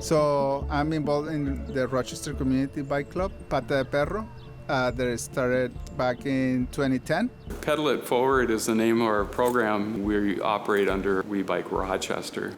So I'm involved in the Rochester Community Bike Club, Pata de Perro, that started back in 2010. Pedal It Forward is the name of our program. We operate under We Bike Rochester.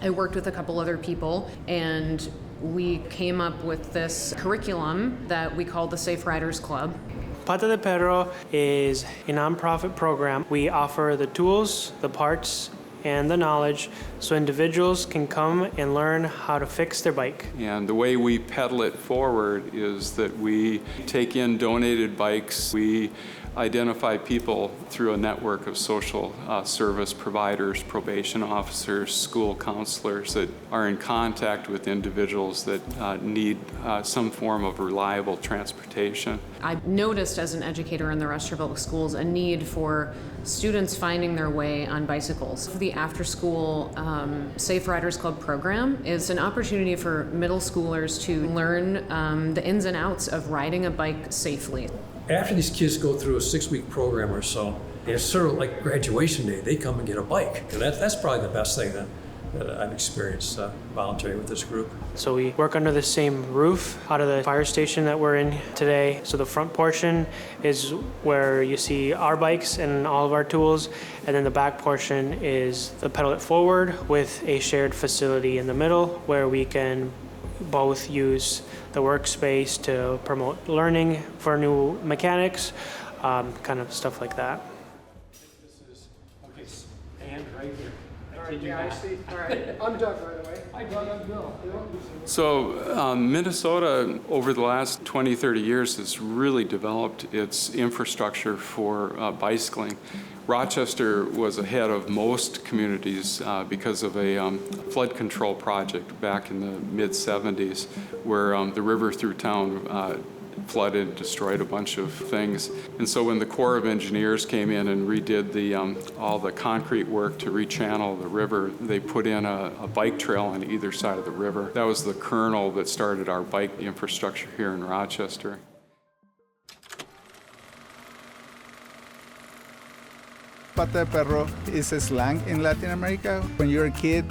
I worked with a couple other people, and we came up with this curriculum that we called the Safe Riders Club. Pata de Perro is a nonprofit program. We offer the tools, the parts, and the knowledge so individuals can come and learn how to fix their bike. And the way we pedal it forward is that we take in donated bikes. We identify people through a network of social service providers, probation officers, school counselors that are in contact with individuals that need some form of reliable transportation. I noticed as an educator in the Rochester Public Schools a need for students finding their way on bicycles. The after-school Safe Riders Club program is an opportunity for middle schoolers to learn the ins and outs of riding a bike safely. After these kids go through a 6-week program or so, it's sort of like graduation day. They come and get a bike. And that's probably the best thing that I've experienced volunteering with this group. So we work under the same roof out of the fire station that we're in today. So the front portion is where you see our bikes and all of our tools, and then the back portion is the Pedal It Forward with a shared facility in the middle where we can both use the workspace to promote learning for new mechanics, kind of stuff like that. Okay, stand right here. All right, yeah, I see. All right, I'm Doug, by the way. Hi, Doug, I'm Bill. So Minnesota, over the last 20, 30 years, has really developed its infrastructure for bicycling. Rochester was ahead of most communities because of a flood control project back in the mid-70s where the river through town flooded, destroyed a bunch of things. And so when the Corps of Engineers came in and redid all the concrete work to rechannel the river, they put in a bike trail on either side of the river. That was the kernel that started our bike infrastructure here in Rochester. Pata de Perro is a slang in Latin America. When you're a kid,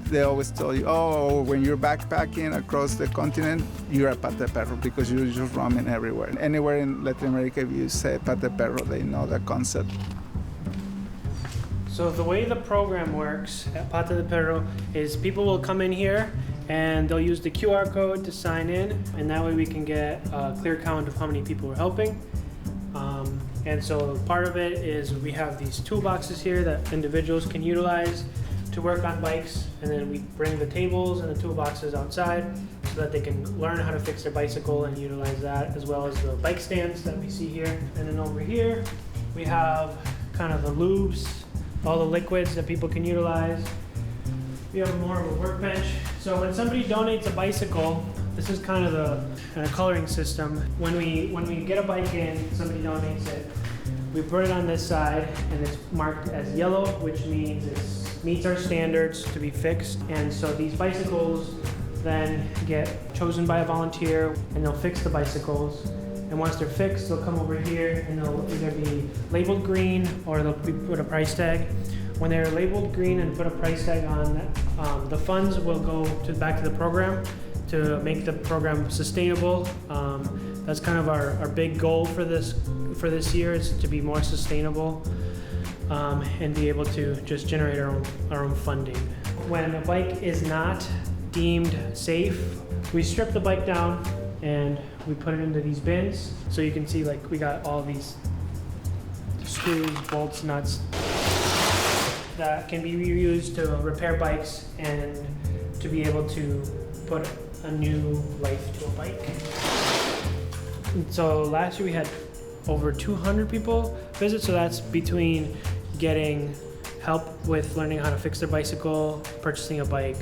they always tell you, oh, when you're backpacking across the continent, you're a Pata de Perro because you're just roaming everywhere. Anywhere in Latin America, if you say Pata de Perro, they know the concept. So the way the program works at Pata de Perro is people will come in here and they'll use the QR code to sign in, and that way we can get a clear count of how many people we're helping. And so part of it is we have these toolboxes here that individuals can utilize to work on bikes, and then we bring the tables and the toolboxes outside so that they can learn how to fix their bicycle and utilize that, as well as the bike stands that we see here. And then over here we have kind of the lubes, all the liquids that people can utilize. We have more of a workbench. So when somebody donates a bicycle, this is kind of the coloring system. When we get a bike in, somebody donates it, we put it on this side and it's marked as yellow, which means it meets our standards to be fixed. And so these bicycles then get chosen by a volunteer and they'll fix the bicycles. And once they're fixed, they'll come over here and they'll either be labeled green or they'll put a price tag. When they're labeled green and put a price tag on that, the funds will go back to the program to make the program sustainable. That's kind of our big goal for this year, is to be more sustainable and be able to just generate our own funding. When a bike is not deemed safe, we strip the bike down and we put it into these bins. So you can see, like, we got all these screws, bolts, nuts that can be reused to repair bikes and to be able to put a new life to a bike. And so last year we had over 200 people visit, so that's between getting help with learning how to fix their bicycle, purchasing a bike.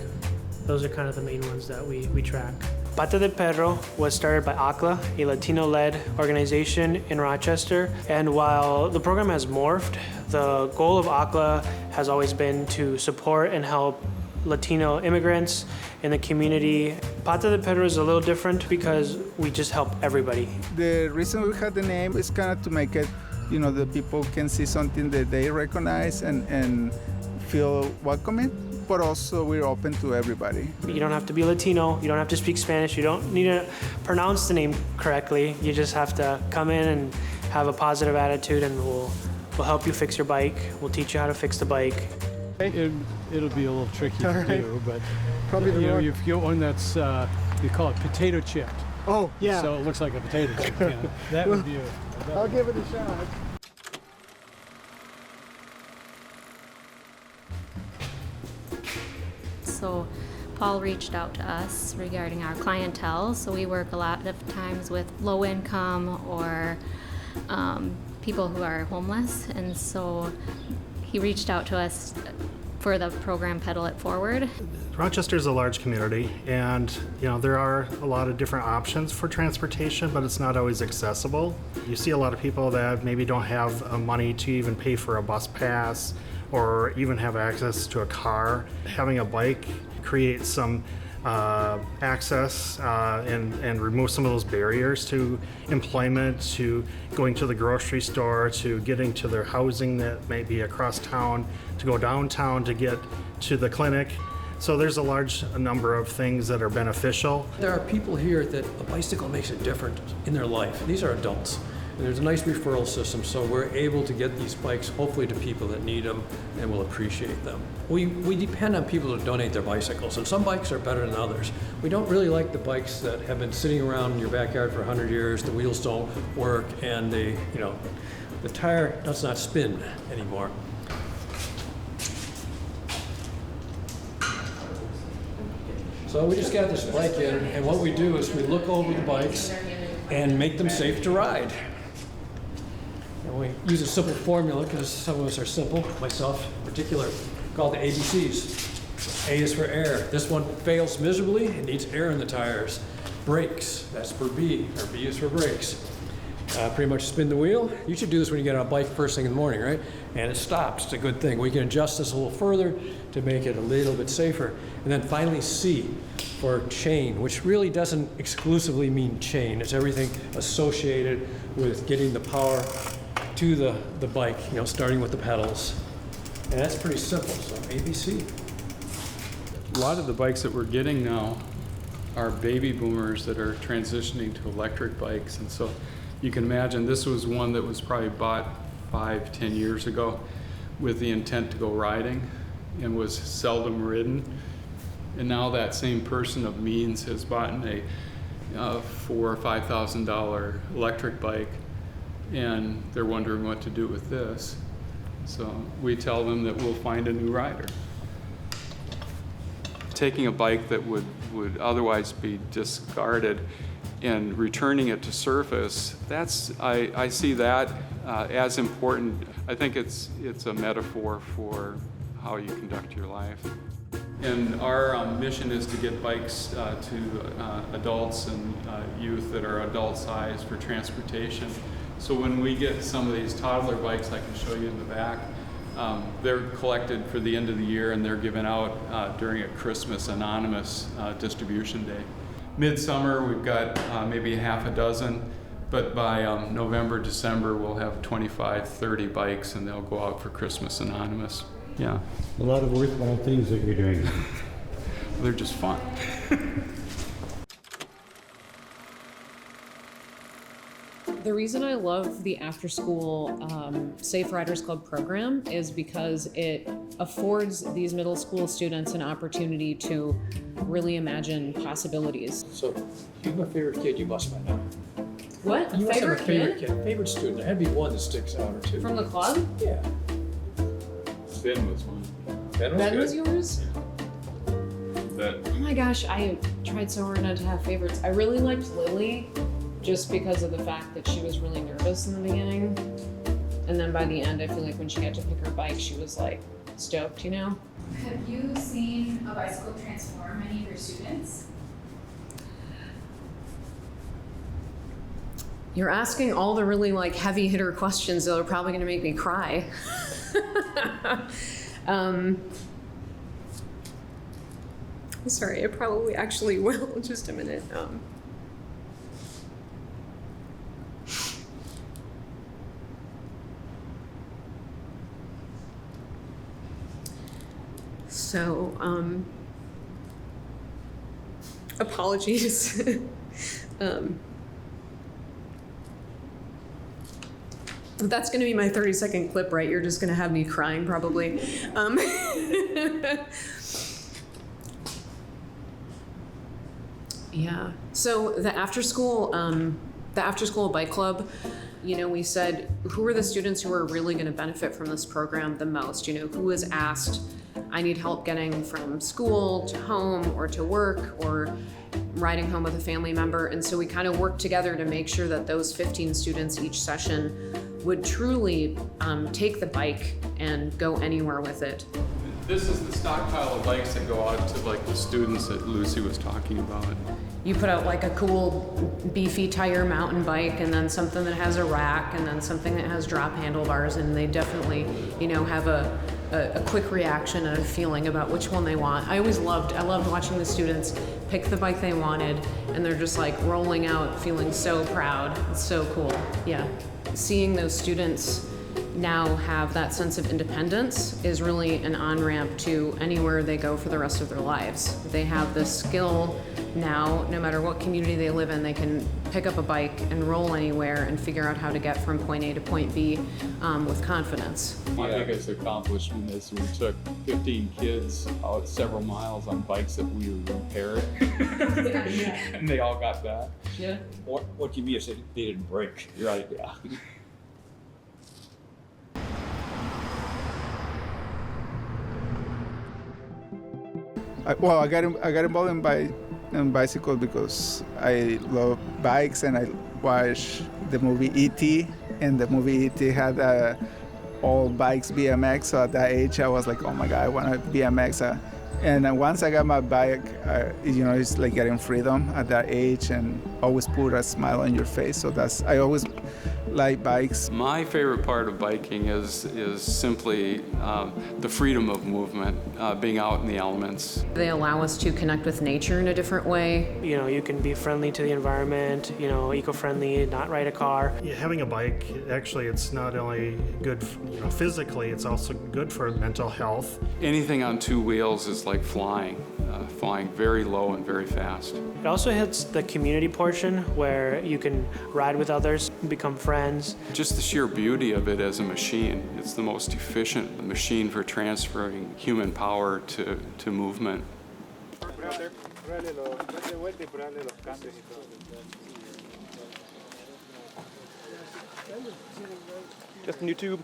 Those are kind of the main ones that we track. Pata de Perro was started by ACLA, a Latino-led organization in Rochester. And while the program has morphed, the goal of ACLA has always been to support and help Latino immigrants in the community. Pata de Perro is a little different because we just help everybody. The reason we had the name is kind of to make it, the people can see something that they recognize and feel welcoming. but also we're open to everybody. You don't have to be Latino. You don't have to speak Spanish. You don't need to pronounce the name correctly. You just have to come in and have a positive attitude, and we'll help you fix your bike. We'll teach you how to fix the bike. It'll be a little tricky to do, but Probably the wrong- if you get one that's you call it potato chipped, Oh, yeah. so it looks like a potato chip. That would be I'll give it a shot. So Paul reached out to us regarding our clientele. So we work a lot of times with low income or people who are homeless. And so he reached out to us for the program Pedal It Forward. Rochester is a large community, and there are a lot of different options for transportation, but it's not always accessible. You see a lot of people that maybe don't have money to even pay for a bus pass or even have access to a car. Having a bike creates some access and remove some of those barriers to employment, to going to the grocery store, to getting to their housing that may be across town, to go downtown to get to the clinic. So there's a large number of things that are beneficial. There are people here that a bicycle makes a difference in their life. These are adults. And there's a nice referral system, so we're able to get these bikes hopefully to people that need them and will appreciate them. We depend on people to donate their bicycles, and some bikes are better than others. We don't really like the bikes that have been sitting around in your backyard for 100 years, the wheels don't work, and the tire does not spin anymore. So we just got this bike in, and what we do is we look over the bikes and make them safe to ride. And we use a simple formula because some of us are simple, myself in particular, called the ABCs. A is for air. This one fails miserably, it needs air in the tires. Brakes, that's for B, or B is for brakes. Pretty much spin the wheel. You should do this when you get on a bike first thing in the morning, right? And it stops, it's a good thing. We can adjust this a little further to make it a little bit safer. And then finally C for chain, which really doesn't exclusively mean chain. It's everything associated with getting the power to the bike, starting with the pedals. And that's pretty simple, so ABC. A lot of the bikes that we're getting now are baby boomers that are transitioning to electric bikes. And so you can imagine this was one that was probably bought 5-10 years ago with the intent to go riding and was seldom ridden. And now that same person of means has bought a $4,000 or $5,000 electric bike, and they're wondering what to do with this. So we tell them that we'll find a new rider. Taking a bike that would otherwise be discarded and returning it to surface, I see that as important. I think it's a metaphor for how you conduct your life. And our mission is to get bikes to adults and youth that are adult size for transportation. So when we get some of these toddler bikes, I can show you in the back, they're collected for the end of the year and they're given out during a Christmas anonymous distribution day. Midsummer, we've got maybe half a dozen, but by November, December, we'll have 25, 30 bikes and they'll go out for Christmas anonymous. Yeah. A lot of worthwhile things that you're doing. They're just fun. The reason I love the after-school Safe Riders Club program is because it affords these middle school students an opportunity to really imagine possibilities. So, you're my favorite kid, you must by now. What? You must have a Favorite favorite kid? favorite student. There had to be one that sticks out or two. From the club? Yeah. Ben was one. Ben was yours? That Oh my gosh, I tried so hard not to have favorites. I really liked Lily just because of the fact that she was really nervous in the beginning. And then by the end, I feel like when she got to pick her bike, she was like stoked, Have you seen a bicycle transform any of your students? You're asking all the really like heavy hitter questions that are probably gonna make me cry. Sorry, I probably actually will. Just a minute. So, apologies. That's going to be my 30-second clip, right? You're just going to have me crying, probably. Yeah. So the after school bike club, you know, we said, who are the students who are really going to benefit from this program the most? You know, who was asked, I need help getting from school to home or to work or riding home with a family member. And so we kind of worked together to make sure that those 15 students each session would truly take the bike and go anywhere with it. This is the stockpile of bikes that go out to like the students that Lucy was talking about. You put out like a cool beefy tire mountain bike and then something that has a rack and then something that has drop handlebars, and they definitely, you know, have a quick reaction and a feeling about which one they want. I loved watching the students pick the bike they wanted, and they're just like rolling out feeling so proud. It's so cool. Yeah. Seeing those students now have that sense of independence is really an on-ramp to anywhere they go for the rest of their lives. They have the skill now, no matter what community they live in, they can pick up a bike and roll anywhere and figure out how to get from point A to point B with confidence. My biggest accomplishment is we took 15 kids out several miles on bikes that we repaired, and they all got back. Yeah. What do you mean if they didn't break? Right, yeah. I got involved in bicycles because I love bikes, and I watched the movie E.T., and the movie E.T. had all bikes BMX. So at that age, I was like, oh my God, I want to BMX. And then once I got my bike, you know, it's like getting freedom at that age, and always put a smile on your face. So I always like bikes. My favorite part of biking is simply the freedom of movement, being out in the elements. They allow us to connect with nature in a different way. You know, you can be friendly to the environment, you know, eco-friendly, not ride a car. Yeah, having a bike, actually, it's not only good, you know, physically, it's also good for mental health. Anything on two wheels is like flying very low and very fast. It also hits the community portion where you can ride with others, become friends. Just the sheer beauty of it as a machine. It's the most efficient machine for transferring human power to movement. Just YouTube.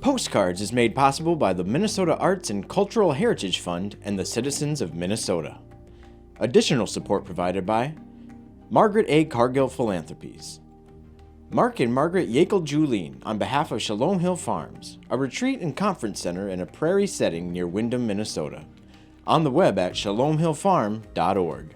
Postcards is made possible by the Minnesota Arts and Cultural Heritage Fund and the citizens of Minnesota. Additional support provided by Margaret A. Cargill Philanthropies, Mark and Margaret Yakel-Julien on behalf of Shalom Hill Farms, a retreat and conference center in a prairie setting near Windham, Minnesota. On the web at shalomhillfarm.org.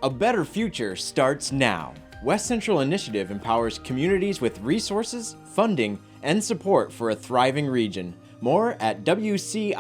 A better future starts now. West Central Initiative empowers communities with resources, funding, and support for a thriving region. More at wcif.org.